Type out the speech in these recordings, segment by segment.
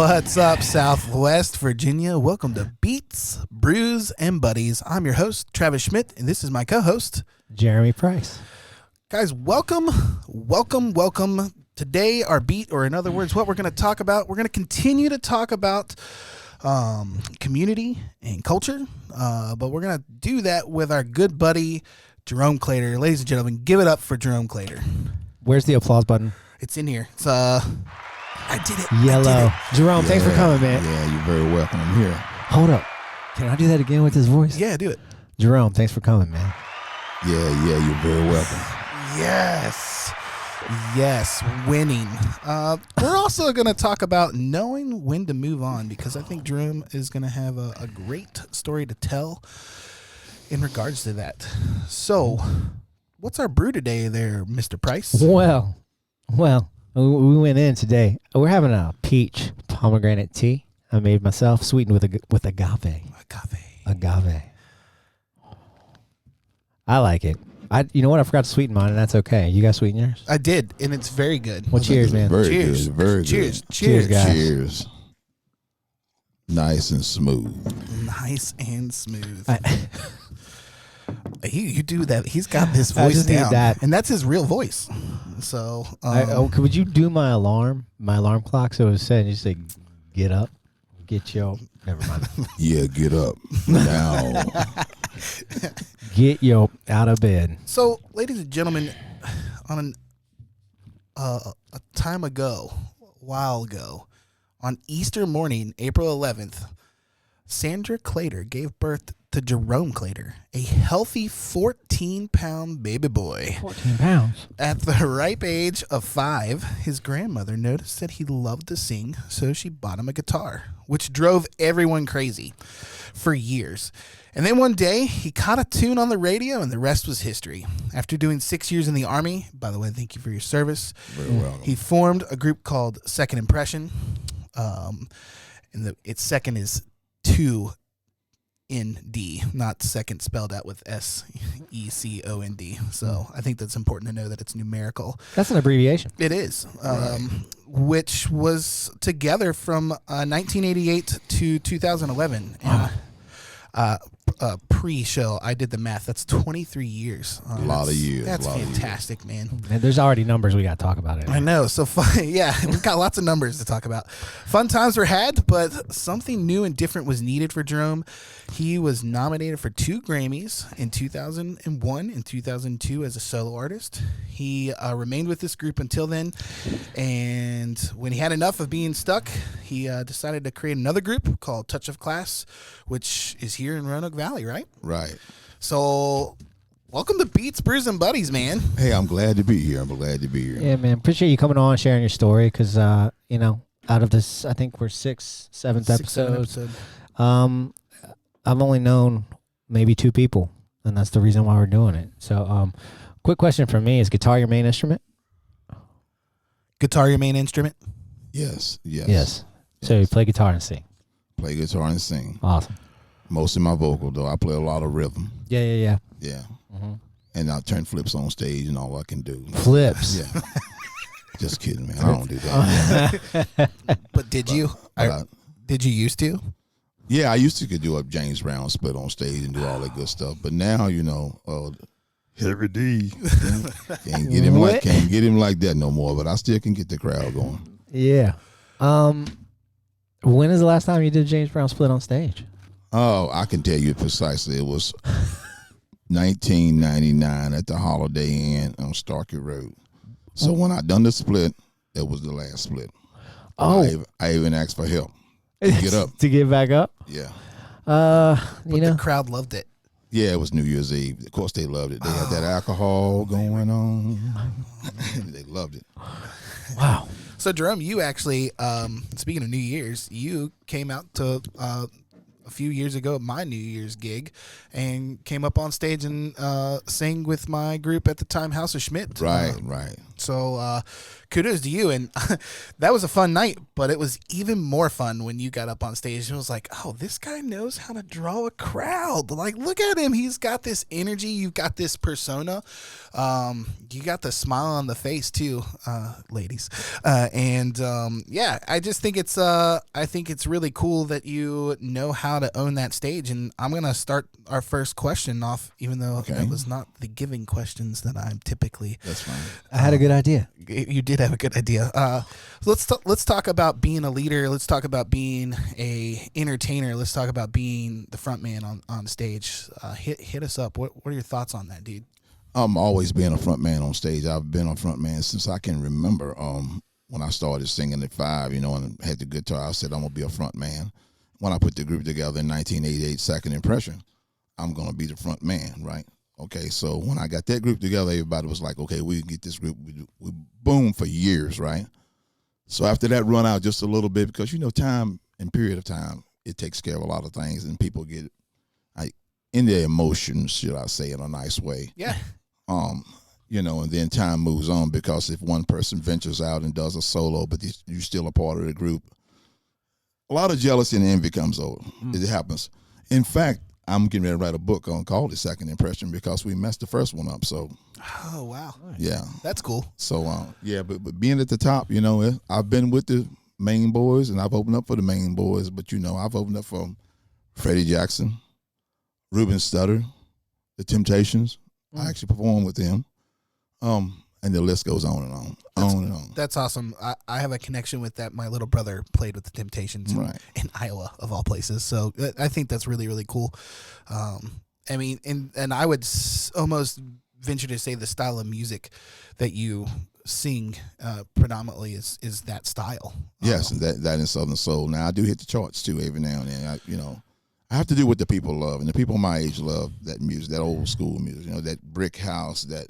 What's up, Southwest Virginia? Welcome to Beats, Brews, and Buddies. I'm your host, Travis Schmidt, and this is my co-host, Jeremy Price. Guys, welcome. Today, our beat, or in other words, what we're going to talk about, we're going to continue to talk about community and culture, but we're going to do that with our good buddy, Jerome Claytor. Ladies and gentlemen, give it up for Jerome Claytor. Where's the applause button? It's in here. It's I did it. Yellow. I did it. Jerome, thanks for coming, man. Yeah, you're very welcome. I'm here. Hold up. Can I do that again with his voice? Yeah, do it. Jerome, thanks for coming, man. Yeah, you're very welcome. Yes, winning. We're also going to talk about knowing when to move on, because I think Jerome is going to have a great story to tell in regards to that. So, what's our brew today there, Mr. Price? Well, we went in today. We're having a peach pomegranate tea I made myself, sweetened with agave. Agave. I like it. You know what? I forgot to sweeten mine, and that's okay. You guys sweeten yours? I did, and it's very good. Well, cheers, man. Cheers. Very Cheers. good. Cheers, guys. Cheers. Nice and smooth. Nice and smooth. You do that. He's got this voice just need down, that. and that's his real woce. So, would you do my alarm clock? So it was saying, you say, get up, get your. Never mind. Yeah, get up now. Get your out of bed. So, ladies and gentlemen, on a while ago, on Easter morning, April 11th, Sandra Claytor gave birth to Jerome Claytor, a healthy 14-pound baby boy. 14 pounds. At the ripe age of 5, his grandmother noticed that he loved to sing, so she bought him a guitar, which drove everyone crazy for years. And then one day, he caught a tune on the radio, and the rest was history. After doing 6 years in the Army, by the way, thank you for your service, Very welcome. he formed a group called Second Impression. And its second is 2ND, not second spelled out with SECOND. So I think that's important to know that it's numerical. That's an abbreviation. It is, which was together from 1988 to 2011. Wow. And pre-show, I did the math. That's 23 years. A lot of years. That's a lot fantastic, man. And there's already numbers we got to talk about it. I know. So fun. Yeah, we've got lots of numbers to talk about. Fun times were had, but something new and different was needed for Jerome. He was nominated for 2 Grammys in 2001 and 2002 as a solo artist. He remained with this group until then, and when he had enough of being stuck, he decided to create another group called Touch of Class, which is here in Roanoke Valley, right? Right. So, welcome to Beats, Brews, and Buddies, man. Hey, I'm glad to be here. Yeah, man. Appreciate you coming on, sharing your story, because, out of this, I think we're 7th episode. I've only known maybe 2 people, and that's the reason why we're doing it. So, quick question for me, is guitar your main instrument? Guitar your main instrument? Yes. So you play guitar and sing. Play guitar and sing. Awesome. Most of my vocal, though, I play a lot of rhythm. Yeah. Yeah. Mm-hmm. And I turn flips on stage and all I can do. Flips? Yeah. Just kidding, man. I don't do that. But did you? Did you used to? Yeah, I used to could do a James Brown split on stage and do all that good stuff. But now, Harry D. Can't get him like that no more. But I still can get the crowd going. Yeah. When is the last time you did James Brown split on stage? Oh, I can tell you precisely. It was 1999 at the Holiday Inn on Starkey Road. So when I done the split, it was the last split. Oh. I even asked for help to get up. To get back up? Yeah. The crowd loved it. Yeah, it was New Year's Eve. Of course, they loved it. They had that alcohol going on. They loved it. Wow. So, Jerome, you actually, speaking of New Year's, you came out to a few years ago at my New Year's gig and came up on stage and sang with my group at the time, House of Schmidt. Right. So kudos to you. And that was a fun night, but it was even more fun when you got up on stage and it was like, oh, this guy knows how to draw a crowd. Like, look at him. He's got this energy. You've got this persona. You got the smile on the face too, ladies. Yeah, I just think it's really cool that you know how to own that stage. And I'm going to start our first question off, even though that was not the giving questions that I'm typically. That's fine. I had a good idea. You did have a good idea. Let's talk about being a leader. Let's talk about being a entertainer. Let's talk about being the front man on stage. Hit us up. What are your thoughts on that, dude? I'm always being a front man on stage. I've been a front man since I can remember. When I started singing at 5, and had the guitar, I said I'm gonna be a front man. When I put the group together in 1988, Second Impression, I'm gonna be the front man, right? Okay, so when I got that group together, everybody was like, okay, we can get this group. We boomed for years, right? So after that run out just a little bit, because, time and period of time, it takes care of a lot of things, and people get in their emotions, should I say, in a nice way. Yeah. And then time moves on, because if one person ventures out and does a solo, but you're still a part of the group, a lot of jealousy and envy comes over. It happens. In fact, I'm getting ready to write a book called The Second Impression, because we messed the first one up. So, oh wow, yeah, that's cool. So, but being at the top, I've been with the main boys, and I've opened up for the main boys. But I've opened up for Freddie Jackson, Ruben Studdard, the Temptations. I actually performed with them, and the list goes on and on, and on. That's awesome. I have a connection with that. My little brother played with the Temptations in Iowa, of all places. So I think that's really, really cool. And I would almost venture to say the style of music that you sing predominantly is that style. Yes, and that is Southern Soul. Now, I do hit the charts too every now and then. I have to do what the people love, and the people my age love that music, that old school music, that Brick House, that,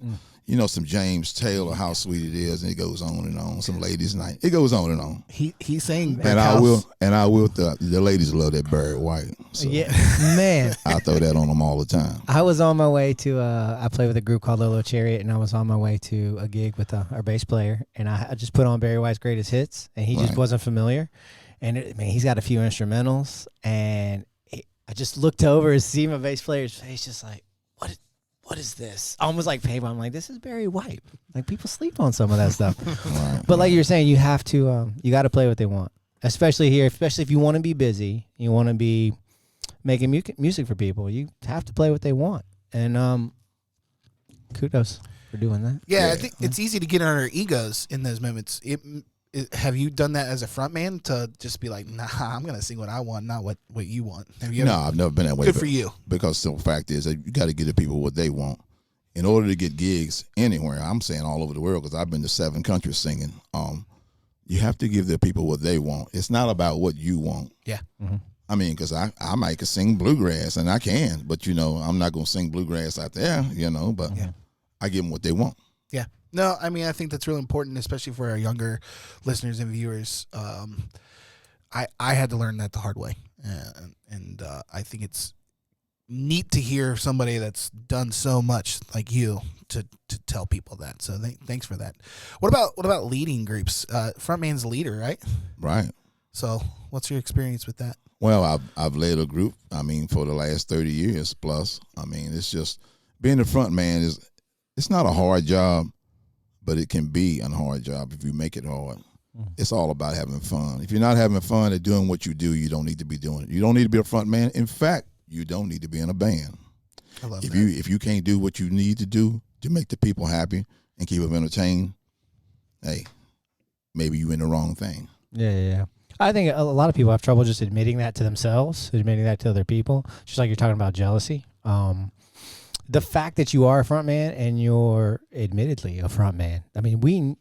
some James Taylor, How Sweet It Is, and it goes on and on. Some Ladies' Night, it goes on and on. He's saying Brick and House. I will. The ladies love that Barry White. So Yeah, man. I throw that on them all the time. I was on my way to, I play with a group called Lolo Chariot, and I was on my way to a gig with our bass player, and I just put on Barry White's Greatest Hits, and he just wasn't familiar. And he's got a few instrumentals, and I just looked over and see my bass player's face, just like, what is this? Almost like paper. I'm like, this is Barry White. Like, people sleep on some of that stuff. But like you were saying, you have to, you got to play what they want, especially here. Especially if you want to be busy, you want to be making music for people. You have to play what they want. And kudos for doing that. Yeah, I think it's easy to get on our egos in those moments. Have you done that as a front man, to just be like, nah, I'm going to sing what I want, not what you want? Have you? No, I've never been that way. Good for you. Because the fact is that you got to give the people what they want. In order to get gigs anywhere, I'm saying all over the world, because I've been to 7 countries singing, you have to give the people what they want. It's not about what you want. Yeah. Mm-hmm. I mean, because I might could sing bluegrass, and I can, but, I'm not going to sing bluegrass out there, but I give them what they want. Yeah. No, I mean, I think that's really important, especially for our younger listeners and viewers. I had to learn that the hard way, and I think it's neat to hear somebody that's done so much like you to tell people that. So thanks for that. What about leading groups? Frontman's a leader, right? Right. So what's your experience with that? Well, I've led a group. I mean, for the last 30 years plus. I mean, it's just being the front man it's not a hard job. But it can be a hard job if you make it hard. It's all about having fun. If you're not having fun at doing what you do, you don't need to be doing it. You don't need to be a front man. In fact, you don't need to be in a band. I love that. If you can't do what you need to do to make the people happy and keep them entertained, hey, maybe you're in the wrong thing. Yeah. I think a lot of people have trouble just admitting that to themselves, admitting that to other people. Just like you're talking about jealousy. The fact that you are a front man and you're admittedly a front man. I mean,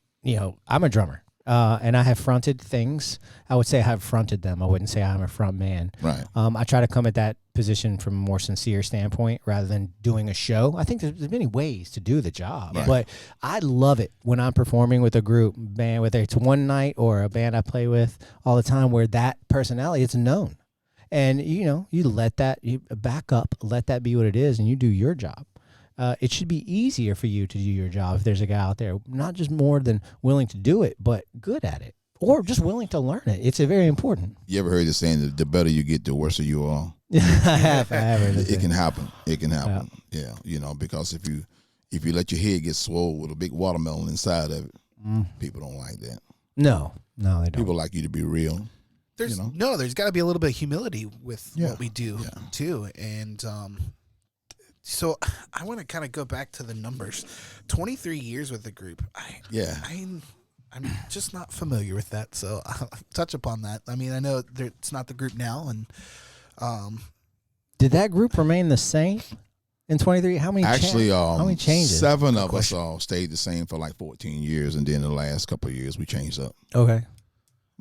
I'm a drummer, and I have fronted things. I would say I have fronted them. I wouldn't say I'm a front man. Right. I try to come at that position from a more sincere standpoint rather than doing a show. I think there's many ways to do the job, but I love it when I'm performing with a group band, whether it's one night or a band I play with all the time, where that personality is known. And, you let that, you back up, let that be what it is, and you do your job. it should be easier for you to do your job if there's a guy out there, not just more than willing to do it, but good at it, or just willing to learn it. It's very important. You ever heard the saying that the better you get, the worse you are? I have heard it. It can happen. It can happen. Yeah, because if you let your head get swollen with a big watermelon inside of it, people don't like that. No, they don't. People like you to be real. There's got to be a little bit of humility with what we do too, and so I want to kind of go back to the numbers. 23 years with the group. I'm just not familiar with that, so I'll touch upon that. I mean, I know it's not the group now, and did that group remain the same in 23? How many? How many changes? 7 of us all stayed the same for like 14 years, and then the last couple of years we changed up. Okay.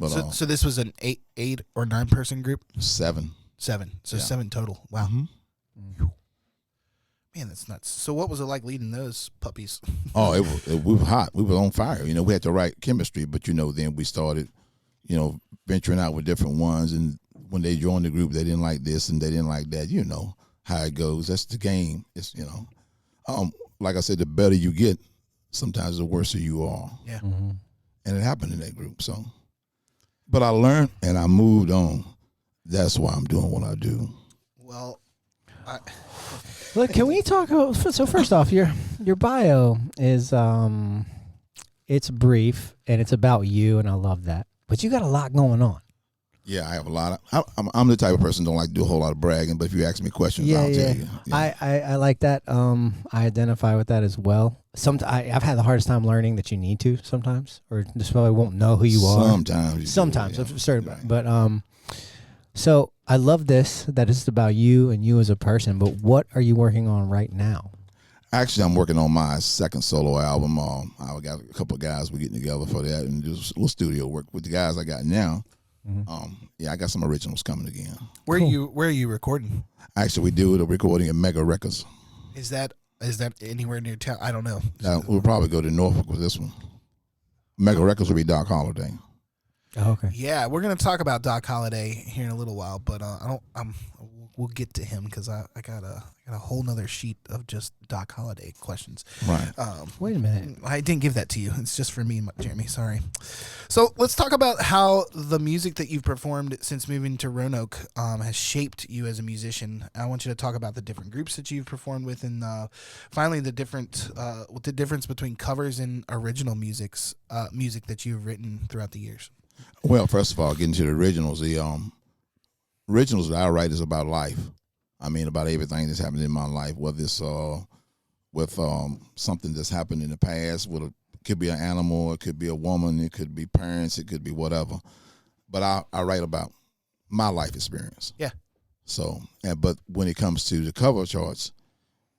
But so this was an 8 or 9 person group. 7. 7. So 7 total. Wow. Mm-hmm. Man, that's nuts. So what was it like leading those puppies? Oh, we were hot. We were on fire. We had the right chemistry, but then we started, venturing out with different ones. And when they joined the group, they didn't like this and they didn't like that. You know how it goes. That's the game. It's like I said, the better you get, sometimes the worse you are. Yeah. Mm-hmm. And it happened in that group. So, but I learned and I moved on. That's why I'm doing what I do. Well, Look, can we talk about, so first off, your bio is it's brief and it's about you, and I love that. But you got a lot going on. Yeah, I have a lot of. I'm the type of person who don't like to do a whole lot of bragging, but if you ask me questions, I'll tell you. Yeah. I like that. I identify with that as well. I've had the hardest time learning that you need to sometimes, or just probably won't know who you are. Sometimes, but so I love this, that it's about you and you as a person, but what are you working on right now? Actually, I'm working on my second solo album. I got a couple of guys we're getting together for that and do a little studio work with the guys I got now. Mm-hmm. I got some originals coming again. Where are you recording? Actually, we do the recording at Mega Records. Is that anywhere near town? I don't know. We'll probably go to Norfolk with this one. Mega Records will be Doc Holliday. Oh, okay. Yeah, we're gonna talk about Doc Holliday here in a little while, but we'll get to him because I got a whole nother sheet of just Doc Holliday questions. Right. Wait a minute. I didn't give that to you. It's just for me, Jeremy. Sorry. So let's talk about how the music that you've performed since moving to Roanoke has shaped you as a musician. I want you to talk about the different groups that you've performed with, and finally the difference between covers and original music that you've written throughout the years. Well, first of all, getting to the originals, originals that I write is about life. I mean, about everything that's happened in my life, whether it's with something that's happened in the past. It could be an animal, it could be a woman, it could be parents, it could be whatever. But I write about my life experience. Yeah. So, but when it comes to the cover charts,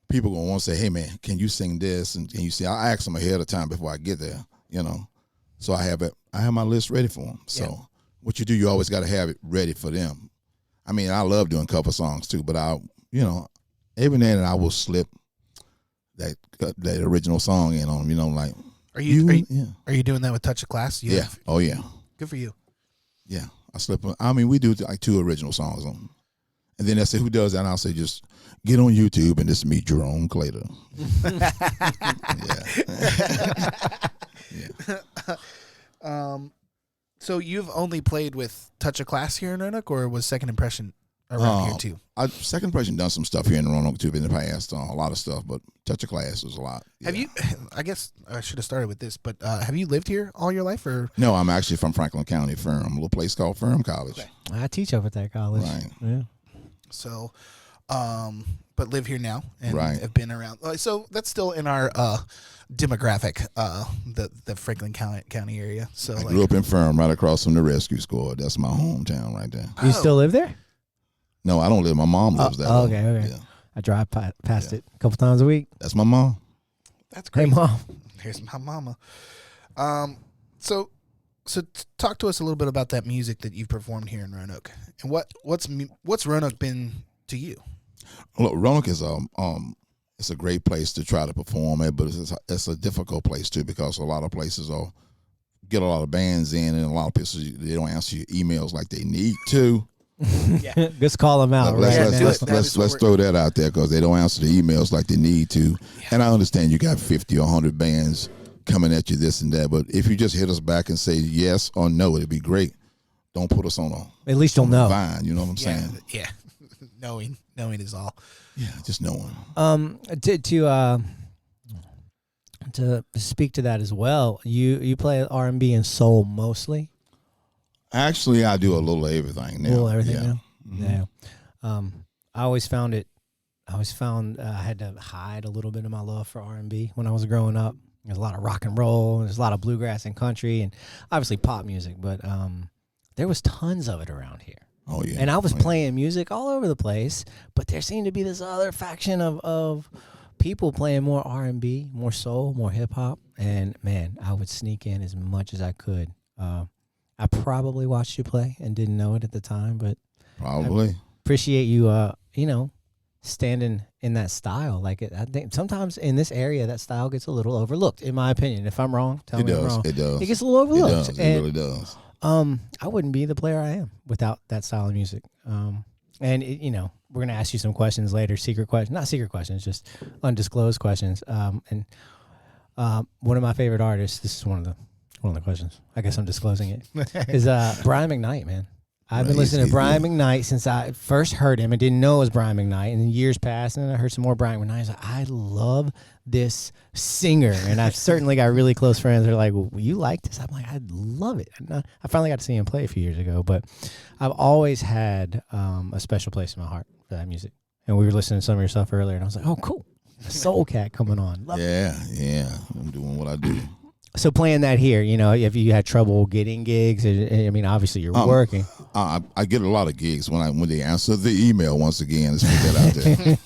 people gonna want to say, "Hey, man, can you sing this?" And you see, I ask them ahead of time before I get there. So I have my list ready for them. So what you do, you always got to have it ready for them. I mean, I love doing cover songs too, but every now and then I will slip that original song in on them. Like, are you doing that with Touch of Class? Yeah. Oh yeah. Good for you. Yeah, I slip. I mean, we do like 2 original songs on, and then they say, "Who does that?" And I'll say, "Just get on YouTube and this is me, Jerome Claytor." Yeah. So you've only played with Touch of Class here in Roanoke, or was Second Impression around here too? Second Impression done some stuff here in Roanoke too in the past, a lot of stuff, but Touch of Class was a lot. Yeah. Have you? I guess I should have started with this, but have you lived here all your life, or? No, I'm actually from Franklin County, Ferrum, a little place called Ferrum College. Okay. I teach over at that college. Right. Yeah. So, but live here now and right. have been around. So that's still in our demographic, the Franklin County area. So I grew up in Ferrum, right across from the rescue squad. That's my hometown right there. You still live there? No, I don't live. My mom lives there. Okay. Yeah. I drive past it a couple times a week. That's my mom. That's great. Hey, Mom. Here's my mama. So talk to us a little bit about that music that you've performed here in Roanoke, and what's Roanoke been to you? Look, Roanoke is it's a great place to try to perform at, but it's a difficult place too, because a lot of places get a lot of bands in, and a lot of places they don't answer your emails like they need to. Yeah. Just call them out. Let's throw that out there because they don't answer the emails like they need to. Yeah. And I understand you got 50 or 100 bands coming at you this and that, but if you just hit us back and say yes or no, it'd be great. Don't put us on at least you'll know. Vine, you know what I'm saying? Yeah. Knowing is all. Yeah, just knowing. To speak to that as well, you play R&B and soul mostly. Actually, I do a little of everything now. Now. Mm-hmm. Yeah. I always found I had to hide a little bit of my love for R&B when I was growing up. There's a lot of rock and roll, there's a lot of bluegrass and country, and obviously pop music. But there was tons of it around here. Oh yeah. And I was playing music all over the place, but there seemed to be this other faction of people playing more R&B, more soul, more hip hop. And man, I would sneak in as much as I could. I probably watched you play and didn't know it at the time, but probably I appreciate you, standing in that style. Like I think sometimes in this area, that style gets a little overlooked, in my opinion. If I'm wrong, tell me I'm wrong. It does. It gets a little overlooked. It really does. I wouldn't be the player I am without that style of music. We're gonna ask you some questions later, not secret questions, just undisclosed questions. And one of my favorite artists. This is one of the questions. I guess I'm disclosing it. Is Brian Mcknight, man. I've been listening to Brian Mcknight since I first heard him. I didn't know it was Brian Mcknight, and then years passed, and then I heard some more Brian Mcknight. I was like, I love this singer, and I've certainly got really close friends that are like, well, you like this? I'm like, I love it. And I finally got to see him play a few years ago, but I've always had a special place in my heart for that music. And we were listening to some of your stuff earlier, and I was like, oh, cool. Soul Cat coming on. Love it. Yeah. I'm doing what I do. So playing that here, if you had trouble getting gigs, I mean, obviously you're working. I get a lot of gigs when they answer the email. Once again, let's put that out there.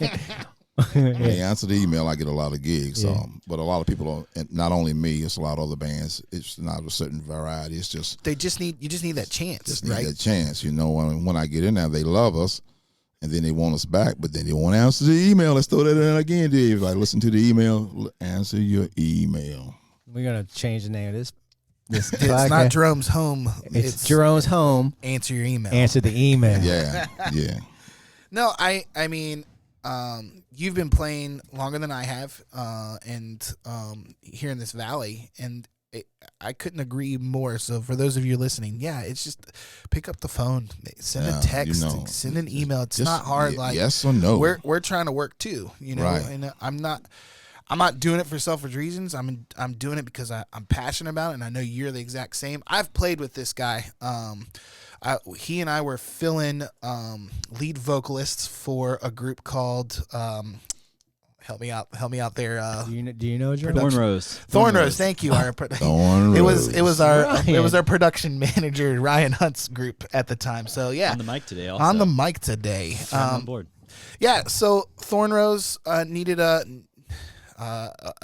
When they answer the email, I get a lot of gigs. Yeah. But a lot of people, not only me, it's a lot of other bands. It's not a certain variety. It's just you just need that chance. Just need that chance. When I get in there, they love us. And then they want us back, but then they won't answer the email. Let's throw that in again, Dave. Like, listen to the email. Answer your email. We're gonna change the name of this. It's not Jerome's home. It's Jerome's home. Answer your email. Answer the email. Yeah. No, I mean, you've been playing longer than I have, and here in this valley, and I couldn't agree more. So for those of you listening, it's just pick up the phone, send a text, send an email. It's just not hard. Like yes or no. We're trying to work too, right. And I'm not doing it for selfish reasons. I'm doing it because I'm passionate about it, and I know you're the exact same. I've played with this guy. He and I were filling lead vocalists for a group called help me out there. Do you know Jerome? Thorn Rose. Thank you. Thorn Rose. It was our production manager Ryan Hunt's group at the time. So on the mic today. Also. On the mic today. On board. Yeah. So Thorn Rose needed a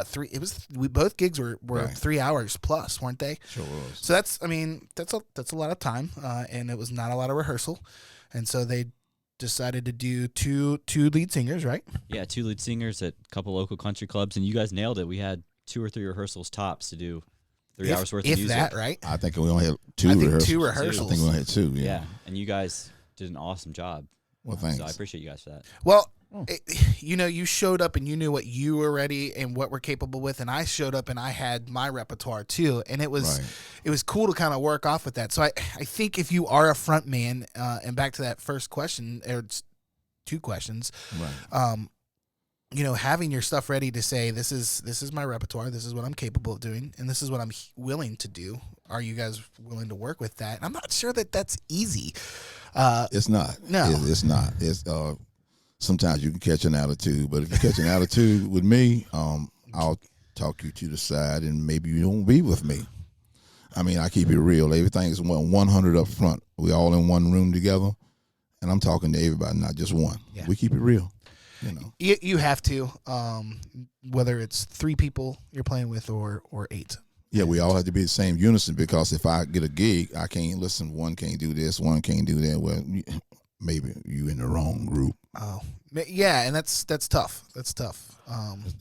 three. Both gigs were right. 3 hours plus, weren't they? Sure was. So that's a lot of time, and it was not a lot of rehearsal, and so they decided to do two lead singers, right? Yeah, 2 lead singers at a couple local country clubs, and you guys nailed it. We had 2 or 3 rehearsals tops to do 3 hours worth of music. If that, right? I think we only had 2 rehearsals. 2 rehearsals. I think we only had 2. Yeah, and you guys did an awesome job. Well, thanks. So I appreciate you guys for that. Well, you showed up and you knew what you were ready and what we're capable with, and I showed up and I had my repertoire too, and it was cool to kind of work off with that. So I think if you are a front man, and back to that first question, or it's 2 questions, right. Having your stuff ready to say this is my repertoire, this is what I'm capable of doing, and this is what I'm willing to do. Are you guys willing to work with that? And I'm not sure that that's easy. It's not. No, it's not. It's sometimes you can catch an attitude, but if you catch an attitude with me, I'll talk you to the side, and maybe you don't be with me. I mean, I keep it real. Everything is 100 up front. We all in one room together, and I'm talking to everybody, not just one. Yeah. We keep it real. You have to, whether it's 3 people you're playing with or 8. Yeah, we all have to be the same unison, because if I get a gig, I can't listen. One can't do this, one can't do that. Well, maybe you in the wrong group. Oh, yeah, and that's tough. That's tough.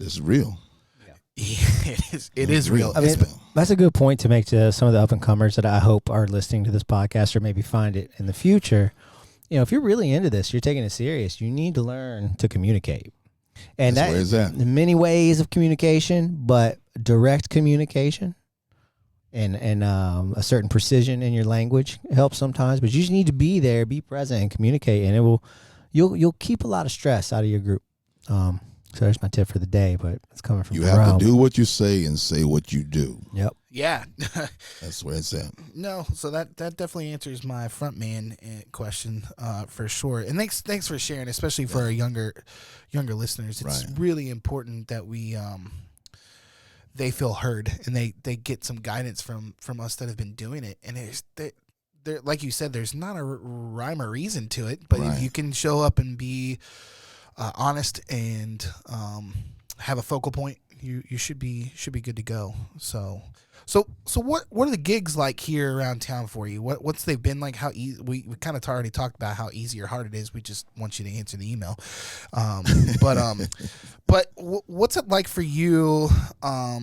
It's real. Yeah, it is real. I mean, that's a good point to make to some of the up and comers that I hope are listening to this podcast or maybe find it in the future. if you're really into this, you're taking it serious, you need to learn to communicate. And That's where it's at. Many ways of communication, but direct communication and a certain precision in your language helps sometimes. But you just need to be there, be present, and communicate, and you'll keep a lot of stress out of your group. So there's my tip for the day, but it's coming from You Jerome. have to do what you say and say what you do. Yep. Yeah. That's where it's at. No, so that definitely answers my front man question for sure. And thanks for sharing, especially for our younger listeners. It's really important that we they feel heard and they get some guidance from us that have been doing it. And there, like you said, there's not a rhyme or reason to it, but if you can show up and be honest and have a focal point, you should be good to go. So what are the gigs like here around town for you? What's they've been like? How easy? We kind of already talked about how easy or hard it is. We just want you to answer the email. But what's it like for you to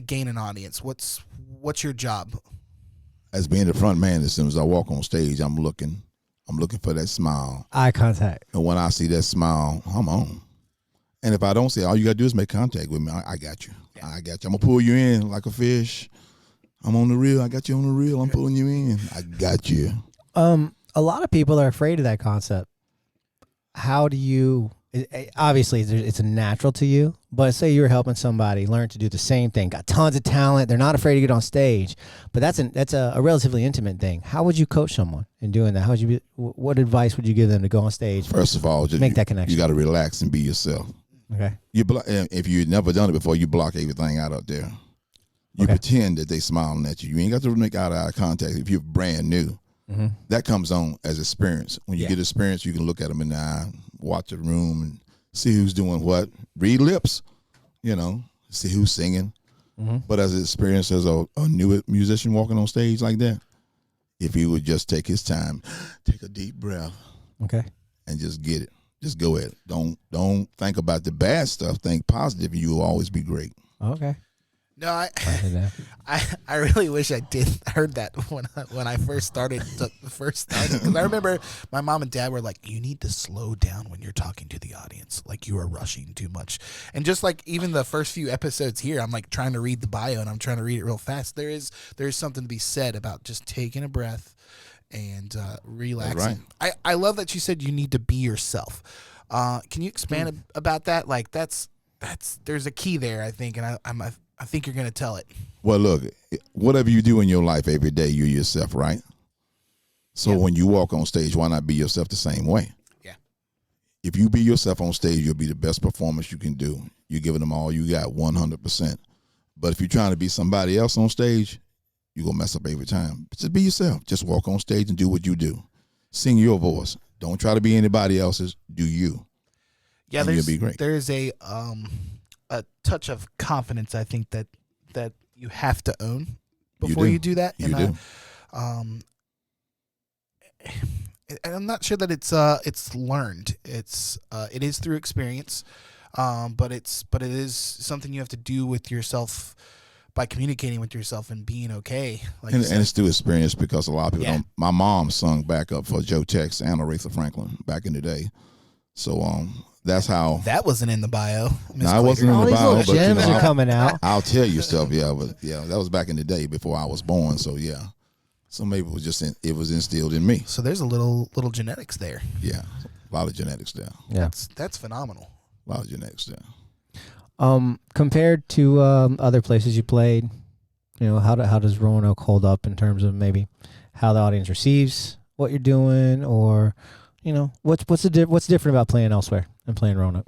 gain an audience? What's your job? As being the front man, as soon as I walk on stage, I'm looking for that smile. Eye contact. And when I see that smile, I'm on. And if I don't see it, all you got to do is make contact with me. I got you. Yeah. I got you. I'm going to pull you in like a fish. I'm on the reel. I got you on the reel. I'm pulling you in. I got you. A lot of people are afraid of that concept. How do you... Obviously, it's natural to you, but say you're helping somebody learn to do the same thing, got tons of talent, they're not afraid to get on stage, but that's a relatively intimate thing. How would you coach someone in doing that? What advice would you give them to go on stage? First of all, just make that connection. You got to relax and be yourself. Okay. If you've never done it before, you block everything out there. You pretend that they smiling at you. You ain't got to make eye contact if you're brand new. Mm-hmm. That comes on as experience. When you get experience, you can look at them in the eye, watch the room, and see who's doing what. Read lips, see who's singing. Mm-hmm. But as an experience as a new musician walking on stage like that, if he would just take his time, take a deep breath, and just get it. Just go at it. Don't think about the bad stuff. Think positive, and you will always be great. Okay. No, I really wish I heard that when I first started. Because I remember my mom and dad were like, "You need to slow down when you're talking to the audience. Like you are rushing too much." And just like even the first few episodes here, I'm like trying to read the bio and I'm trying to read it real fast. There is something to be said about just taking a breath and relaxing. Right. I love that you said you need to be yourself. Can you expand about that? Like that's there's a key there, I think, and I think you're going to tell it. Well, look, whatever you do in your life every day, you're yourself, right? So when you walk on stage, why not be yourself the same way? Yeah. If you be yourself on stage, you'll be the best performance you can do. You're giving them all you got, 100%. But if you're trying to be somebody else on stage, you're going to mess up every time. But just be yourself. Just walk on stage and do what you do. Sing your voice. Don't try to be anybody else's. Do you. Yeah, and you'll be great. There's a touch of confidence, I think, that you have to own before you do that. And I'm not sure that it's learned. It is through experience, but it is something you have to do with yourself by communicating with yourself and being okay. And it's through experience because a lot of people don't. My mom sung backup for Joe Tex and Aretha Franklin back in the day, so that's how. That wasn't in the bio. No, I wasn't in the bio. But gems are coming out. I'll tell you stuff. But that was back in the day before I was born. So so maybe it was just it was instilled in me. So there's a little genetics there. Yeah, a lot of genetics there. Yeah, that's phenomenal. A lot of genetics there. Compared to other places you played, how does Roanoke hold up in terms of maybe how the audience receives what you're doing, or what's different about playing elsewhere and playing Roanoke?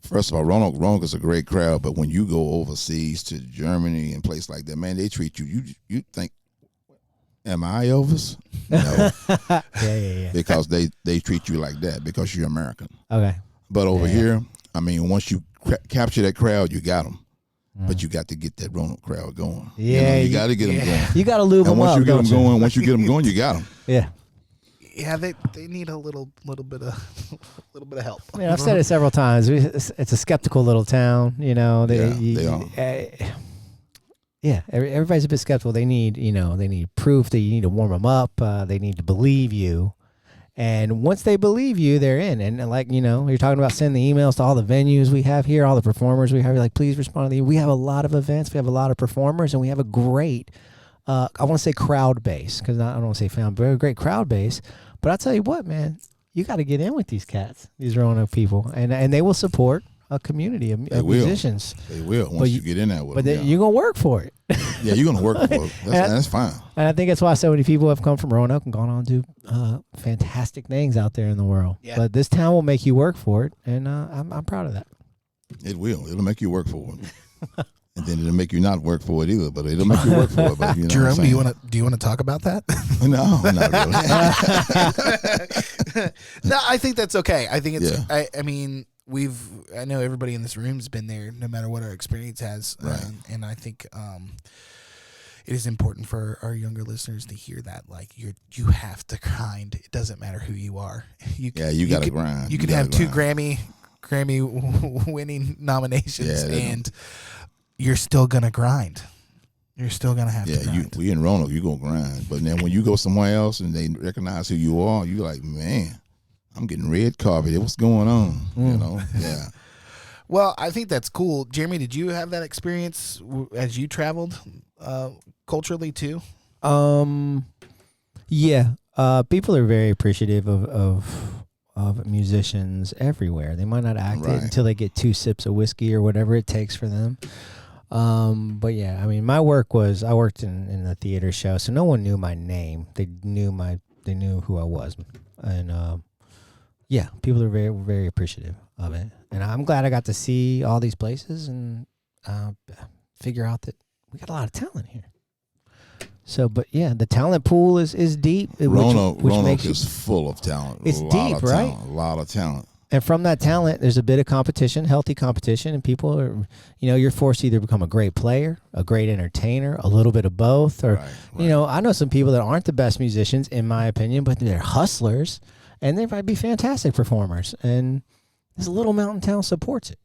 First of all, Roanoke is a great crowd, but when you go overseas to Germany and places like that, man, they treat you think, am I Elvis? No. Yeah. Because they treat you like that because you're American. Okay. But over here, I mean, once you capture that crowd, you got them. But you got to get that Roanoke crowd going. Yeah. You got to get them going. You got to lube them up. Once you get them going, you got them. Yeah. Yeah, they need a little bit of help. I mean, I've said it several times. It's a skeptical little town, They are. Yeah, everybody's a bit skeptical. They need, they need proof that you need to warm them up. They need to believe you. And once they believe you, they're in. And like, you're talking about sending the emails to all the venues we have here, all the performers we have. You're like, please respond to the. We have a lot of events. We have a lot of performers, and we have a great, I want to say crowd base, because I don't want to say fan, but a great crowd base. But I'll tell you what, man, you got to get in with these cats, these Roanoke people, and they will support a community of musicians. They will once you get in there with them. But then you're going to work for it. Yeah, you're going to work for it. That's fine. And I think that's why so many people have come from Roanoke and gone on to do fantastic things out there in the world. Yeah. But this town will make you work for it, and I'm proud of that. It will. It'll make you work for it. And then it'll make you not work for it either, but it'll make you work for it. But, Jerome, do you want to talk about that? No, not really. No, I think that's okay. I think it's. Yeah. I mean, I know everybody in this room's been there, no matter what our experience has, right. And I think it is important for our younger listeners to hear that. Like you have to grind. It doesn't matter who you are. You got to grind. You could have two Grammy winning nominations, and you're still gonna grind. You're still gonna have to grind. We in Roanoke, you gonna grind. But then when you go somewhere else and they recognize who you are, you're like, man, I'm getting red carpet. What's going on? Yeah. Well, I think that's cool. Jeremy, did you have that experience as you traveled culturally too? Yeah. People are very appreciative of musicians everywhere. They might not act it until they get 2 sips of whiskey or whatever it takes for them. But yeah, I mean, my work was, I worked in a theater show, so no one knew my name. They knew who I was. And, yeah, people are very, very appreciative of it. And I'm glad I got to see all these places and, figure out that we got a lot of talent here. So, but yeah, the talent pool is deep. Roanoke is full of talent. It's deep, right? A lot of talent. And from that talent, there's a bit of competition, healthy competition, and people are, you're forced to either become a great player, a great entertainer, a little bit of both, or, right. I know some people that aren't the best musicians, in my opinion, but they're hustlers, and they might be fantastic performers. And this little mountain town supports it.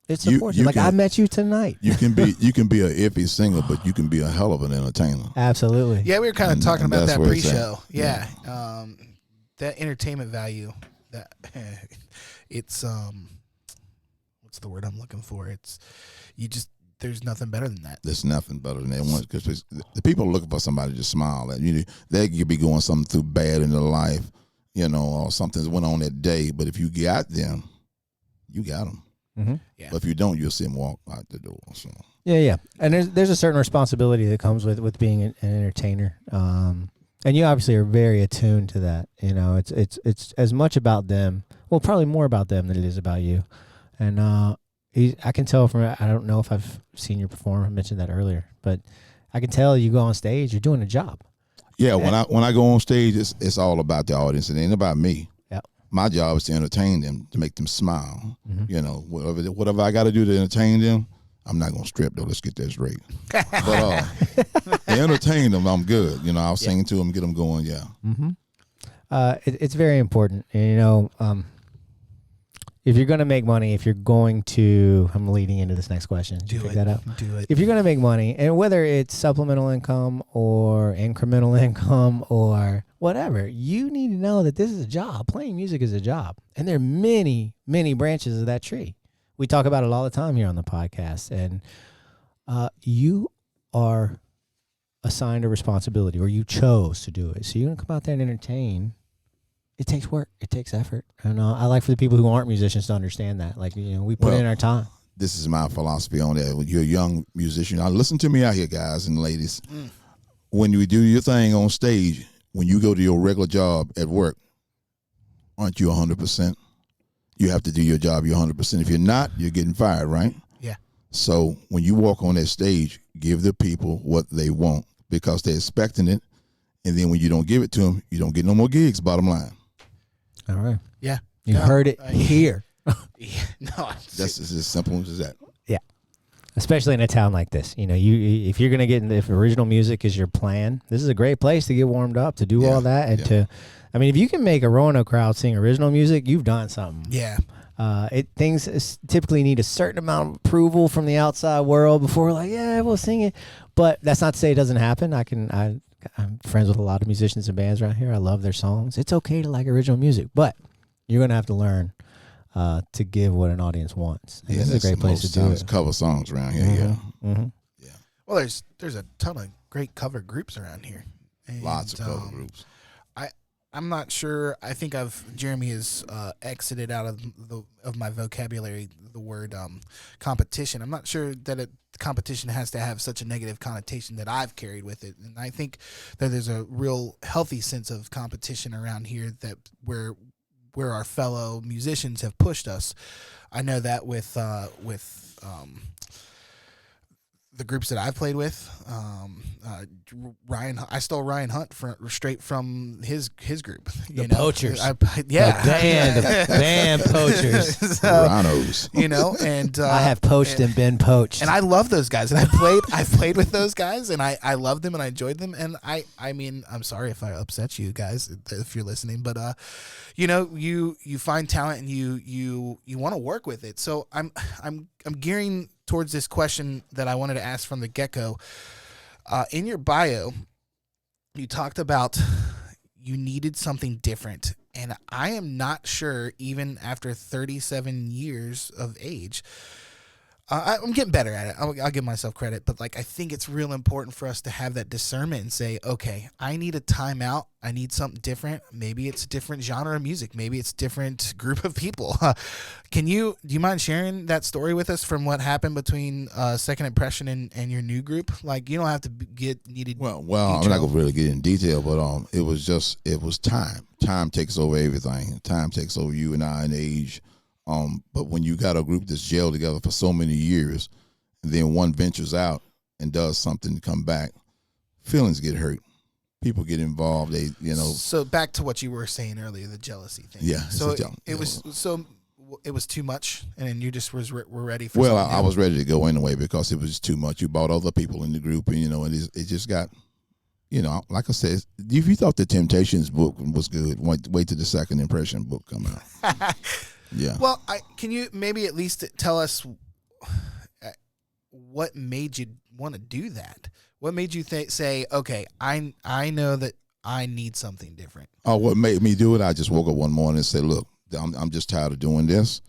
It supports it. Like, I met you tonight. You can be an iffy singer, but you can be a hell of an entertainer. Absolutely. Yeah, we were kind of talking about that pre-show. Yeah. That entertainment value, that it's what's the word I'm looking for? It's there's nothing better than that. There's nothing better than that. Because the people are looking for somebody to smile at. They could be going something through bad in their life, or something went on that day. But if you got them, you got them. Mm-hmm. Yeah. But if you don't, you'll see them walk out the door. So. Yeah. And there's a certain responsibility that comes with being an entertainer. And you obviously are very attuned to that. It's as much about them. Well, probably more about them than it is about you. And I can tell I don't know if I've seen you perform. I mentioned that earlier, but I can tell you go on stage, you're doing a job. Yeah. When I go on stage, it's all about the audience. It ain't about me. My job is to entertain them, to make them smile. Mm-hmm. Whatever I got to do to entertain them, I'm not going to strip, though. Let's get that straight. But to entertain them, I'm good. I'll sing to them, get them going, yeah. Mm-hmm. It's very important. And, if you're going to make money, I'm leading into this next question. Did you pick that up? Do it. If you're going to make money, and whether it's supplemental income or incremental income or whatever, you need to know that this is a job. Playing music is a job. And there are many, many branches of that tree. We talk about it all the time here on the podcast. And you are assigned a responsibility, or you chose to do it. So you're going to come out there and entertain. It takes work. It takes effort. And I like for the people who aren't musicians to understand that. Like, we put in our time. This is my philosophy on that. When you're a young musician, now listen to me out here, guys and ladies. When you do your thing on stage, when you go to your regular job at work, aren't you 100%? You have to do your job, you're 100%. If you're not, you're getting fired, right? Yeah. So when you walk on that stage, give the people what they want because they're expecting it. And then when you don't give it to them, you don't get no more gigs, bottom line. All right. Yeah. You heard it here. That's as simple as that. Yeah. Especially in a town like this. If you're going to get if original music is your plan, this is a great place to get warmed up, to do all that. And if you can make a Roanoke crowd sing original music, you've done something. Yeah. Things typically need a certain amount of approval from the outside world before we're like, yeah, we'll sing it. But that's not to say it doesn't happen. I'm friends with a lot of musicians and bands around here. I love their songs. It's okay to like original music, but you're gonna have to learn to give what an audience wants. And this is a great place to do it. Cover songs around here. Mm-hmm. Yeah. Well, there's a ton of great cover groups around here. And, Lots of cover groups. I'm not sure. I think Jeremy has exited out of my vocabulary the word competition. I'm not sure that competition has to have such a negative connotation that I've carried with it. And I think that there's a real healthy sense of competition around here that where our fellow musicians have pushed us. I know that with the groups that I've played with, I stole Ryan Hunt straight from his group. Poachers. Yeah. The band poachers. Rhinos. And I have poached and been poached. And I love those guys. And I've played with those guys, and I love them and I enjoyed them. And I mean, I'm sorry if I upset you guys if you're listening, but you find talent and you want to work with it. So I'm gearing towards this question that I wanted to ask from the get-go. In your bio, you talked about you needed something different. And I am not sure, even after 37 years of age, I'm getting better at it. I'll give myself credit. But I think it's real important for us to have that discernment and say, okay, I need a timeout. I need something different. Maybe it's a different genre of music. Maybe it's a different group of people. Do you mind sharing that story with us from what happened between Second Impression and your new group? You don't have to get needed. Well, I'm not gonna really get in detail, but it was time. Time takes over everything. Time takes over you and I in age. But when you got a group that's gelled together for so many years, and then one ventures out and does something to come back, feelings get hurt. People get involved. So back to what you were saying earlier, the jealousy thing. Yeah. So it was too much, and you just were ready for. Well, I was ready to go anyway because it was too much. You brought other people in the group, and it just got. Like I said, if you thought the Temptations book was good, wait till the Second Impression book come out. Yeah. Well, can you maybe at least tell us what made you want to do that? What made you say, okay, I know that I need something different? Oh, what made me do it? I just woke up one morning and said, look, I'm just tired of doing this.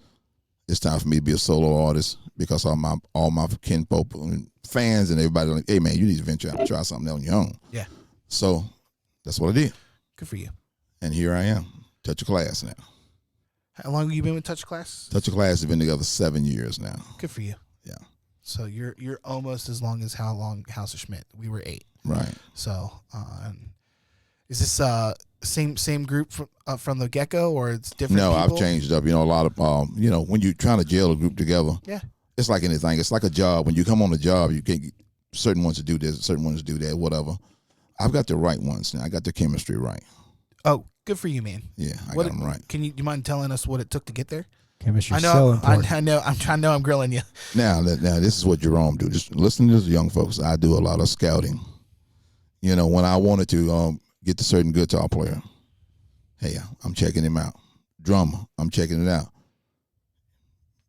It's time for me to be a solo artist because all my kinfolk and fans and everybody like, hey man, you need to venture out and try something on your own. Yeah. So that's what I did. Good for you. And here I am, Touch of Class now. How long have you been with Touch of Class? Touch of Class has been together 7 years now. Good for you. Yeah. So you're almost as long as how long House of Schmidt. We were 8. Right. So is this same group from the get-go, or it's different? No, people? I've changed up. A lot of when you're trying to gel a group together. Yeah. It's like anything. It's like a job. When you come on a job, you can't get certain ones to do this, certain ones to do that, whatever. I've got the right ones now. I got the chemistry right. Oh, good for you, man. Yeah, I got them right. Do you mind telling us what it took to get there? Chemistry is so important. I know. I'm grilling you. Now, this is what Jerome do. Just listen to these young folks. I do a lot of scouting. When I wanted to get the certain guitar player, hey, I'm checking him out. Drummer, I'm checking it out.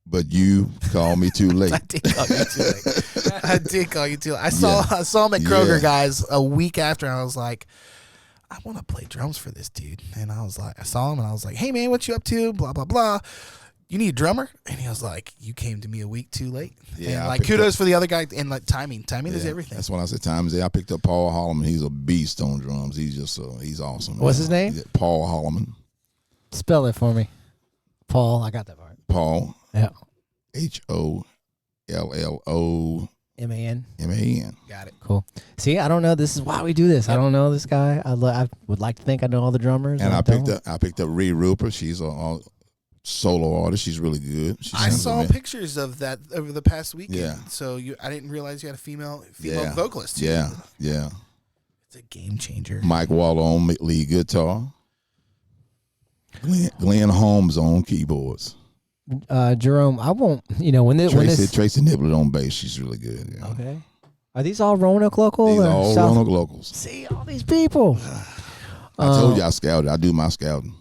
But you called me too late. I did call you too late. I did call you too late. I saw him at Kroger, guys, a week after, and I was like, I want to play drums for this dude. And I saw him, and I was like, hey, man, what you up to? Blah, blah, blah. You need a drummer? And he was like, you came to me a week too late. Yeah. And kudos for the other guy. And timing. Timing is everything. That's when I said timing. I picked up Paul Holloman. He's a beast on drums. He's just, he's awesome. What's his name? Paul Holloman. Spell it for me. Paul, I got that part. Paul. Yeah. HOLLO. MAN. Got it. Cool. See, I don't know. This is why we do this. Yep. I don't know this guy. I would like to think I know all the drummers. And I picked up Ree Rupert. She's a solo artist. She's really good. I saw pictures of that over the past weekend. Yeah. So I didn't realize you had a female vocalist too. Yeah. It's a game changer. Mike Waller on lead guitar. Glenn Holmes on keyboards. Jerome, I won't. Tracy Niblett on bass. She's really good. Yeah. Okay. Are these all Roanoke local? These are all Roanoke locals. See all these people. I told you I scouted. I do my scouting.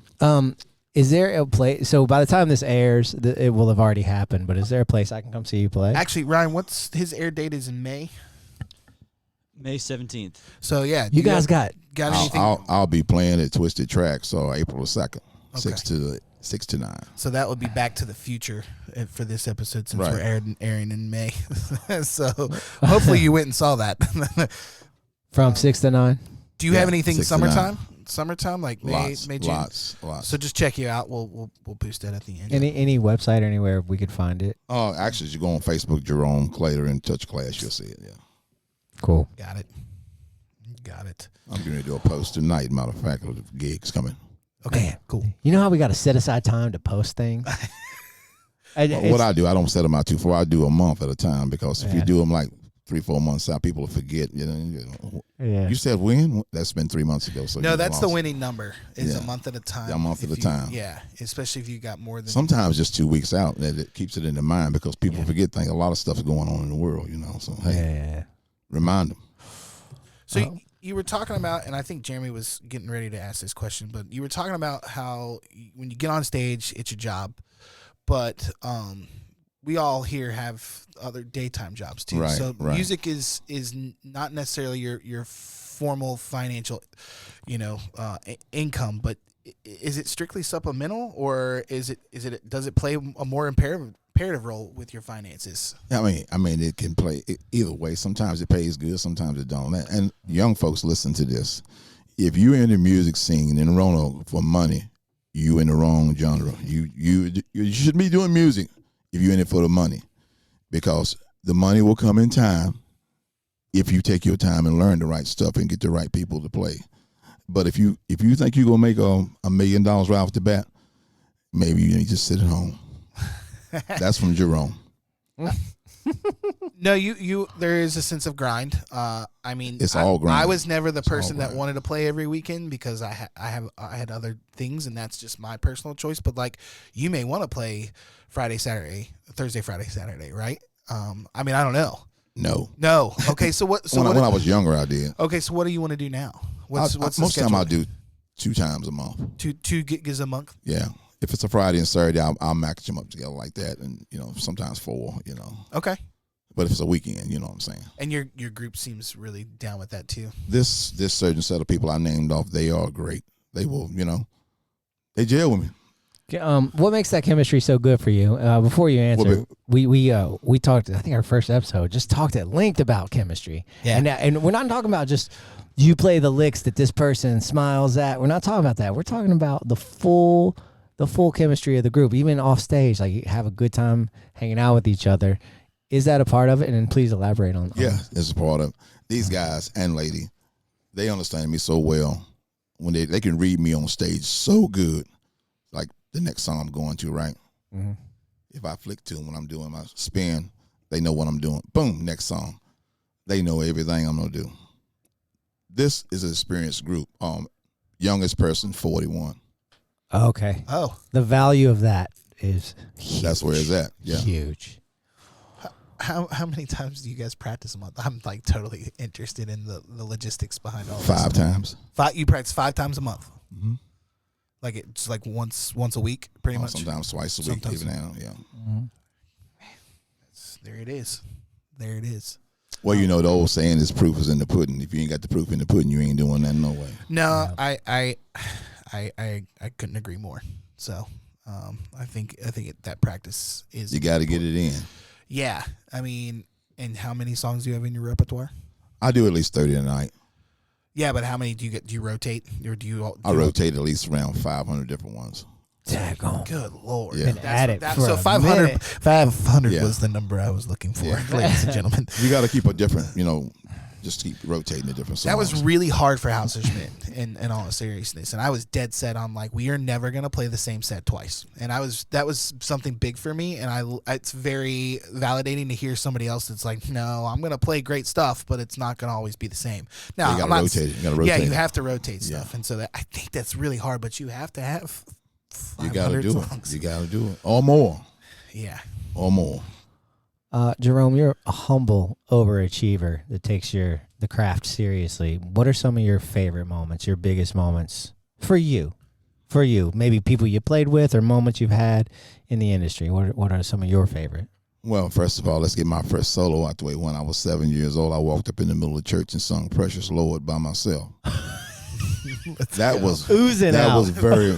Is there a place? So by the time this airs, it will have already happened. But is there a place I can come see you play? Actually, Ryan, what's his air date is in May. May 17th. So yeah, you guys got anything? I'll be playing at Twisted Tracks April 2nd, Okay. 6 to 9. So that would be Back to the Future for this episode since Right. we're airing in May. So hopefully you went and saw that. from 6 to 9. Do you have anything 6 to 9. summertime? Summertime like May, June. Lots. So just check you out. We'll boost that at the end. Any website or anywhere we could find it. Oh, actually, you go on Facebook, Jerome Claytor, and touch class, you'll see it. Yeah, Cool. Got it. I'm going to do a post tonight. Matter of fact, the gig's coming. Okay, Man. cool. You know how we got to set aside time to post things. What I do, I don't set them out too far. I do a month at a time because if you Yeah. do them like 3-4 months out, people will forget. You know, Yeah. you said when? That's been 3 months ago. So No, you that's the lost. winning number. Is Yeah. a month at a time. Yeah, a month If at a you- time. Yeah, especially if you got more than. Sometimes just 2 weeks out. That it keeps it in their mind because people forget things. A lot of stuff is going on in the world. You know, so hey, Yeah. remind them. So you were talking about, and I think Jeremy was getting ready to ask this question, but you were talking about how when you get on stage, it's your job, but we all here have other daytime jobs too. Right, So right. music is not necessarily your formal financial, income, but is it strictly supplemental, or does it play a more imperative role with your finances? I mean, it can play either way. Sometimes it pays good, sometimes it don't. And young folks, listen to this. If you're in the music scene in Roanoke for money, you in the wrong genre. You should be doing music if you're in it for the money, because the money will come in time if you take your time and learn the right stuff and get the right people to play. But if you think you're gonna make $1 million right off the bat, maybe you need to sit at home. That's from Jerome. No, you. There is a sense of grind. I mean, It's all grind. I was never the person that grind. wanted to play every weekend because I had other things, and that's just my personal choice. But like, you may want to play Friday, Saturday, Thursday, Friday, Saturday, right? I mean, I don't know. No. Okay, so what? So when what? I was younger, I did. Okay, so what do you want to do now? What's the most schedule? time I do 2 times a month. two gigs a month. Yeah. If it's a Friday and Saturday, I'll match them up together like that, and sometimes 4. Okay, But if it's a weekend, you know what I'm saying. and your group seems really down with that too. This certain set of people I named off, they are great. They will, they jail with me. What makes that chemistry so good for you? Before you answer, we talked. I think our first episode just talked at length about chemistry. Yeah. And we're not talking about just you play the licks that this person smiles at. We're not talking about that. We're talking about the full chemistry of the group, even off stage. Like, you have a good time hanging out with each other. Is that a part of it? And please elaborate on. Yeah, it's a part of these guys and lady. They understand me so well when they can read me on stage so good. Like the next song I'm going to, right? Mhm. If I flick to them when I'm doing my spin, they know what I'm doing. Boom, next song. They know everything I'm going to do. This is an experienced group. Youngest person, 41. Okay. Oh, The value of that is huge. That's where it's at. Yeah. Huge. how many times do you guys practice a month? I'm like totally interested in the logistics behind all this. 5 times. You practice 5 times a month. Mm-hmm. Like it's like once a week, pretty much. Sometimes twice a week, Sometimes. even now. Yeah. There it is. There it is. Well, the old saying is proof is in the pudding. If you ain't got the proof in the pudding, you ain't doing that no way. No, I couldn't agree more. So, I think that practice is. You got to get it in. Yeah, I mean, and how many songs do you have in your repertoire? I do at least 30 a night. Yeah, but how many do you get? Do you rotate, or do you? I rotate at least around 500 different ones. Daggone. Good Lord. Yeah. Been at it for so a 500, minute. 500 Yeah. was the number I was looking for, Yeah. ladies and gentlemen. You got to keep a different, just keep rotating the different songs. That was really hard for House of Schmidt in all seriousness. And I was dead set on like, we are never going to play the same set twice. And that was something big for me. And it's very validating to hear somebody else that's like, no, I'm going to play great stuff, but it's not going to always be the same. Now, You got to rotate it. You got to rotate yeah, you it. have to rotate Yeah. stuff. And so I think that's really hard, but you have to have You got to 500 do songs. it. You got to do it. Or more. Yeah. Or more. Jerome, you're a humble overachiever that takes the craft seriously. What are some of your favorite moments, your biggest moments for you? for you? Maybe people you played with or moments you've had in the industry. What are some of your favorite? Well, first of all, let's get my first solo out the way. When I was 7 years old, I walked up in the middle of church and sung "Precious Lord" by myself. That was oozing out. That was very,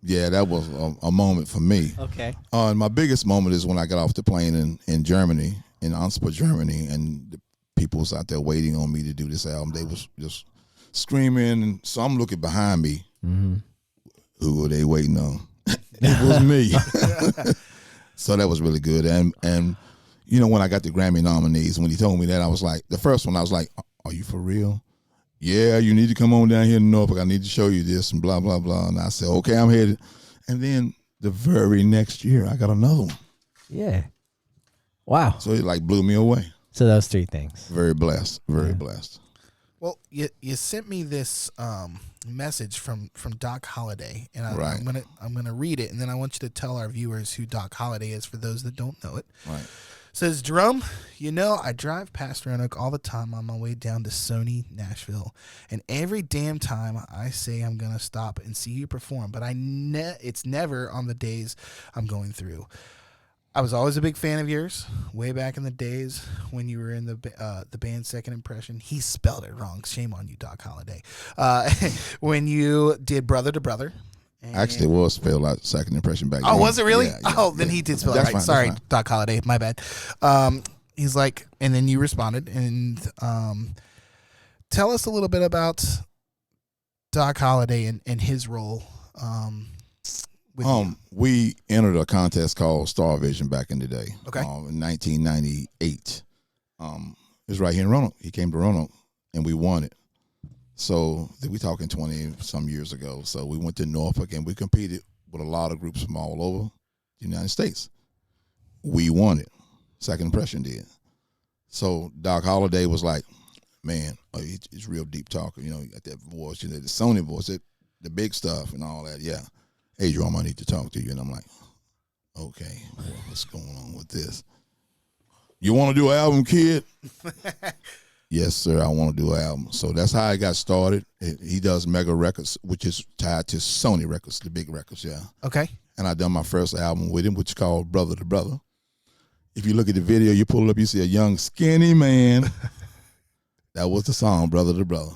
that was a moment for me. Okay. And my biggest moment is when I got off the plane in Germany, in Ansbach, Germany, and the people was out there waiting on me to do this album. They was just screaming, and so I'm looking behind me. Mm-hmm. Who were they waiting on? It was me. So that was really good. And you know, when I got the Grammy nominees, when he told me that, I was like, the first one, I was like, are you for real? Yeah, you need to come on down here to Norfolk. I need to show you this and blah, blah, blah. And I said, okay, I'm headed. And then the very next year, I got another one. Yeah. Wow. So it like blew me away. So those three things. Very blessed. Very blessed. Well, you sent me this message from Doc Holliday, and I'm gonna read it, and then I want you to tell our viewers who Doc Holliday is for those that don't know it. Right. It says, Jerome, you know, I drive past Roanoke all the time on my way down to Sony, Nashville, and every damn time I say I'm gonna stop and see you perform, but it's never on the days I'm going through. I was always a big fan of yours, way back in the days when you were in the band Second Impression. He spelled it wrong. Shame on you, Doc Holliday. When you did Brother to Brother. Actually, it was spelled out Second Impression back then. Oh, was it really? Yeah, then he did spell it That's right. fine, Sorry, that's fine. Doc Holliday. My bad. He's like, and then you responded. And tell us a little bit about Doc Holliday and his role. With you. We entered a contest called Star Vision back in the day. Okay. In 1998. It was right here in Roanoke. He came to Roanoke, and we won it. So we talking 20-some years ago. So we went to Norfolk, and we competed with a lot of groups from all over the United States. We won it. Second Impression did. So Doc Holliday was like, man, he's real deep talker. You know, he got that voice, the Sony voice, the big stuff and all that. Yeah. Hey, Jerome, I need to talk to you. And I'm like, okay, what's going on with this? You want to do an album, kid? Yes, sir, I want to do an album. So that's how I got started. He does Mega Records, which is tied to Sony Records, the big records, yeah. Okay. And I done my first album with him, which is called Brother to Brother. If you look at the video, you pull it up, you see a young, skinny man. That was the song, Brother to Brother.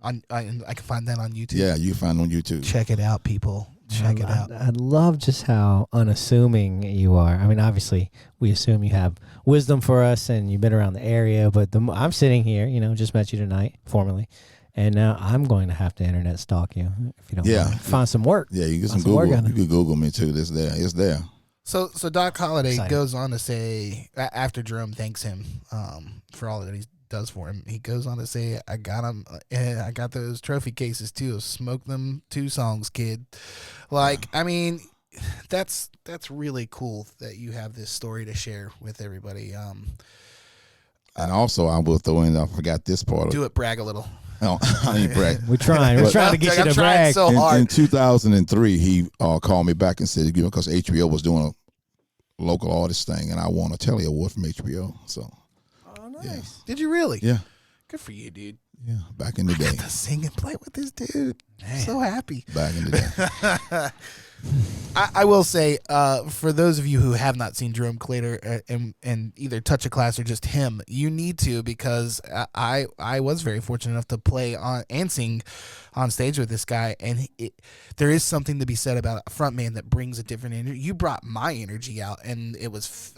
I can find that on YouTube. Yeah, you can find it on YouTube. Check it out, people. Check it out. I love just how unassuming you are. I mean, obviously, we assume you have wisdom for us and you've been around the area, but I'm sitting here, just met you tonight, formally, and now I'm going to have to internet stalk you if you don't mind. Find some work. Yeah, you get some Google. You can Google me, too. It's there. It's there. So Doc Holliday goes on to say, after Jerome thanks him for all that he does for him, he goes on to say, I got him. I got those trophy cases too. Smoke them 2 songs, kid. Like, I mean, that's really cool that you have this story to share with everybody. And also, I will throw in, I forgot this part. Do it, brag a little. No, I ain't brag. We're trying to get you to brag. So hard. In 2003, he called me back and said, because HBO was doing a local artist thing, and I won a Telly Award from HBO. So. Oh, nice. Yeah. Did you really? Yeah. Good for you, dude. Yeah, back in the day. I got to sing and play with this dude. I'm so happy. Back in the day. I will say, for those of you who have not seen Jerome Claytor and either touch a class or just him, you need to, because I was very fortunate enough to play on and sing on stage with this guy, and there is something to be said about a front man that brings a different energy. You brought my energy out, and it was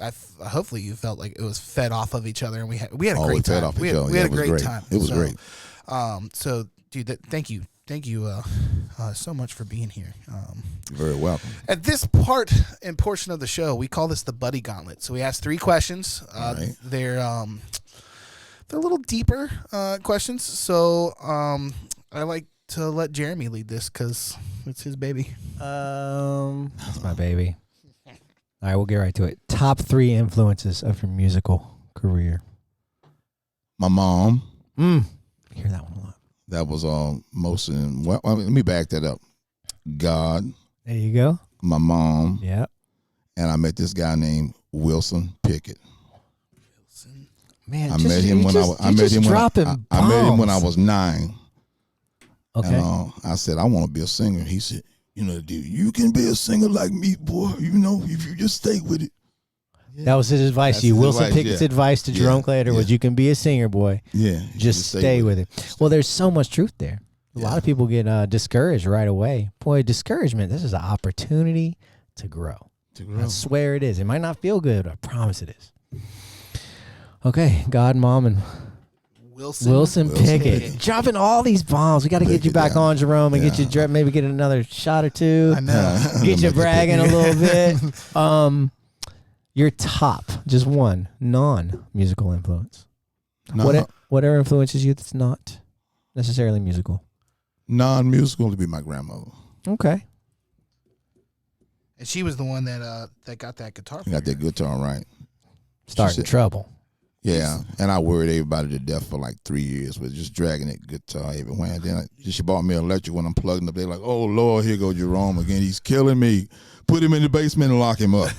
hopefully you felt like it was fed off of each other, and we had a great time. We had a great time. It was great. So, dude, thank you. Thank you so much for being here. You're very welcome. At this part and portion of the show, we call this the Buddy Gauntlet. So we ask 3 questions. Right. They're a little deeper questions. So I like to let Jeremy lead this because it's his baby. That's my baby. All right, we'll get right to it. Top 3 influences of your musical career. My mom. I hear that one a lot. That was most in. Well, let me back that up. God. There you go. My mom. Yeah. And I met this guy named Wilson Pickett. Man, I met him when I was 9. Okay. And I said, I want to be a singer. He said, dude, you can be a singer like me, boy. If you just stay with it. Yeah. That was his advice to you. Wilson Pickett's advice to Jerome Claytor was, you can be a singer, boy. Yeah. Just stay with it. Well, there's so much truth there. A lot of people get discouraged right away. Boy, discouragement, this is an opportunity to grow. I swear it is. It might not feel good, but I promise it is. Okay, God, Mom, and Wilson Pickett. Dropping all these bombs. We got to get you back on, Jerome, and get you maybe get another shot or two. I know. Get you bragging a little bit. Your top, just one, non-musical influence. Whatever influences you that's not necessarily musical. Non-musical to be my grandmother. Okay. And she was the one that got that guitar. Got that guitar, right. Starting trouble. Yeah, and I worried everybody to death for like 3 years with just dragging that guitar everywhere. And then she bought me an electric one. I'm plugging up. They're like, oh, Lord, here go Jerome again. He's killing me. Put him in the basement and lock him up.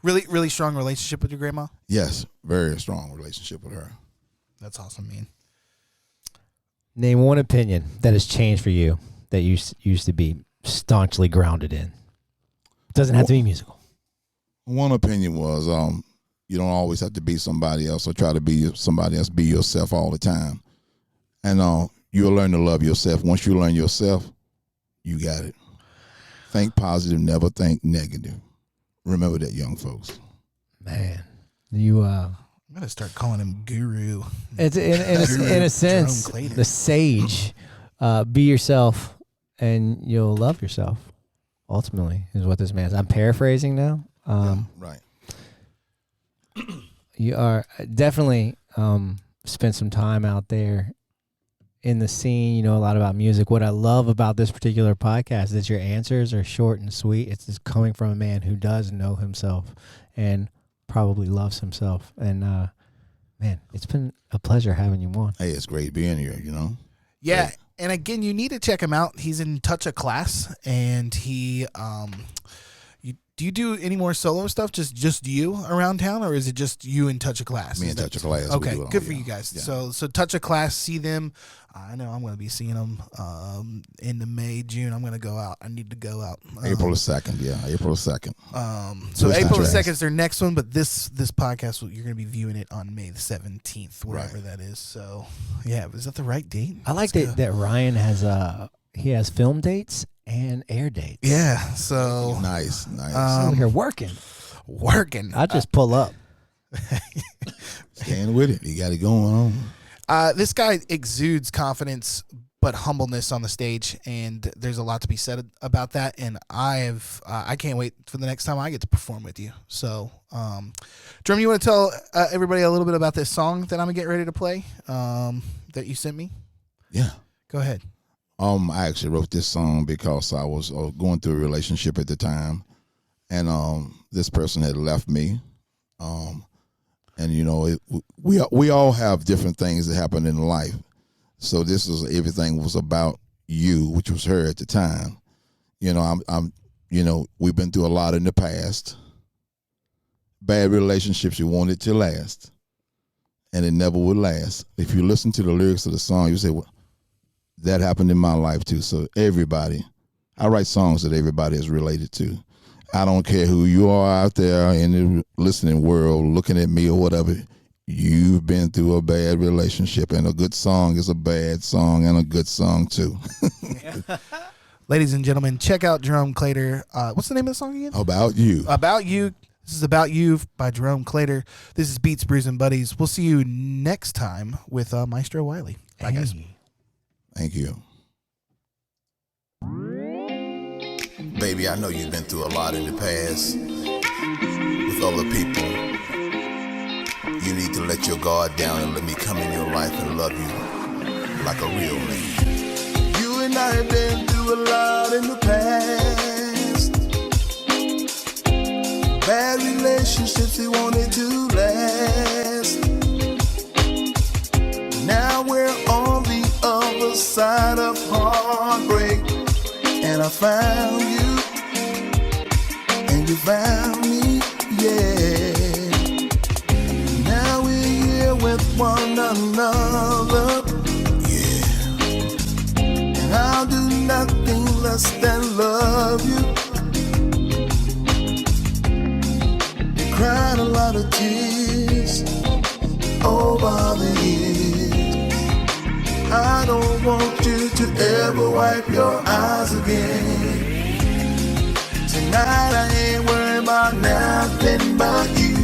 Really, really strong relationship with your grandma? Yes, very strong relationship with her. That's awesome, man. Name one opinion that has changed for you that you used to be staunchly grounded in. It doesn't have to be musical. One opinion was you don't always have to be somebody else or try to be somebody else. Be yourself all the time. And you'll learn to love yourself. Once you learn yourself, you got it. Think positive, never think negative. Remember that, young folks. Man, you I'm gonna start calling him Guru. It's in a sense the sage. Be yourself, and you'll love yourself. Ultimately, is what this man's. I'm paraphrasing now. Right. You are definitely spent some time out there in the scene. You know a lot about music. What I love about this particular podcast is that your answers are short and sweet. It's just coming from a man who does know himself and probably loves himself. And man, it's been a pleasure having you on. Hey, it's great being here. Yeah, Great. And again, you need to check him out. He's in Touch a Class, and he do you do any more solo stuff? Just you around town, or is it just you and Touch a Class? Me and Touch a Class. Okay, good for you guys. Yeah. So Touch a Class, see them. I know I'm going to be seeing them in the May, June. I'm going to go out. I need to go out. April the 2nd, April the 2nd. So April the 2nd is their next one, but this podcast, you're going to be viewing it on May the 17th, whatever that is. So, yeah, is that the right date? I like that Ryan has film dates and air dates. Yeah, so. Nice. Over here working. I just pull up. Staying with it. You got it going on. This guy exudes confidence but humbleness on the stage, and there's a lot to be said about that. And I can't wait for the next time I get to perform with you. So, Jerome, you want to tell everybody a little bit about this song that I'm gonna get ready to play that you sent me? Yeah, go ahead. I actually wrote this song because I was going through a relationship at the time, and this person had left me. And we all have different things that happen in life. So everything was about you, which was her at the time. We've been through a lot in the past. Bad relationships you wanted to last, and it never would last. If you listen to the lyrics of the song, you say, well, that happened in my life too. So I write songs that everybody is related to. I don't care who you are out there in the listening world looking at me or whatever. You've been through a bad relationship, and a good song is a bad song and a good song too. Ladies and gentlemen, check out Jerome Claytor. What's the name of the song again? About You. About You. This is About You by Jerome Claytor. This is Beats, Brews, and Buddies. We'll see you next time with Maestro Wiley. Bye, guys. Thank you. Baby, I know you've been through a lot in the past with other people. You need to let your guard down and let me come in your life and love you like a real man. You and I have been through a lot in the past. Bad relationships we wanted to last. Now we're on the other side of heartbreak. And I found you, and you found me, yeah. Now we're here with one another, yeah. trust and love you. You cried a lot of tears over the years. I don't want you to ever wipe your eyes again. Tonight I ain't worried about nothing but you.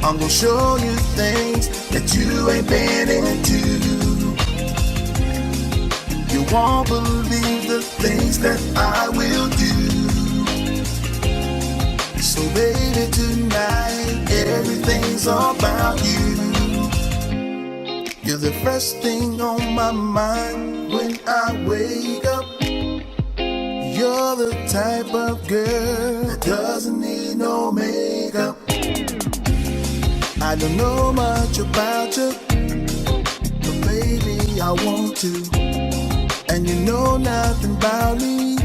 I'm gonna show you things that you ain't been into. You won't believe the things that I will do. So baby, tonight everything's about you. You're the first thing on my mind when I wake up. You're the type of girl that doesn't need no makeup. I don't know much about you, but baby, I want to. And you know nothing about me,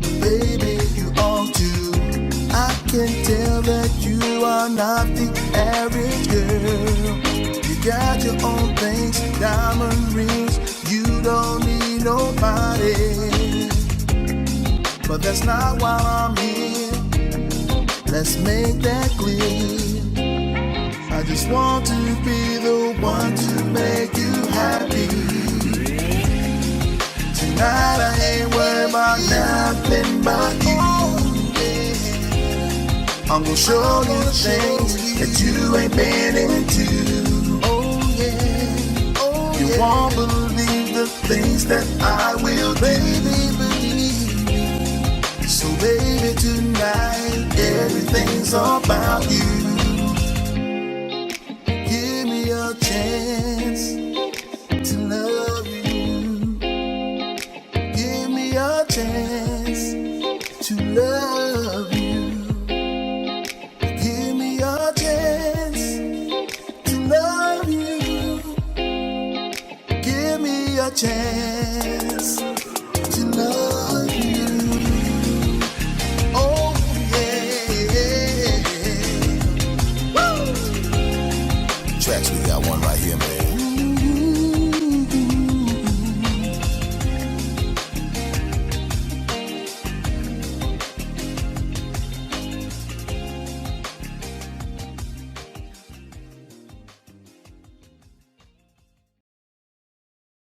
but baby, you ought to. I can tell that you are not the average girl. You got your own things, diamond rings, you don't need nobody. But that's not why I'm here, let's make that clear. I just want to be the one to make you happy. Tonight I ain't worried about nothing but you. I'm gonna show you things that you ain't been into. Oh yeah, oh yeah. You won't believe the things that I will do. Baby, believe me. So baby, tonight everything's about you. Give me a chance to love you. Give me a chance to love you. Give me a chance to love you. Give me a chance to love you. Oh yeah. Woo! Tracks, we got one right here, man.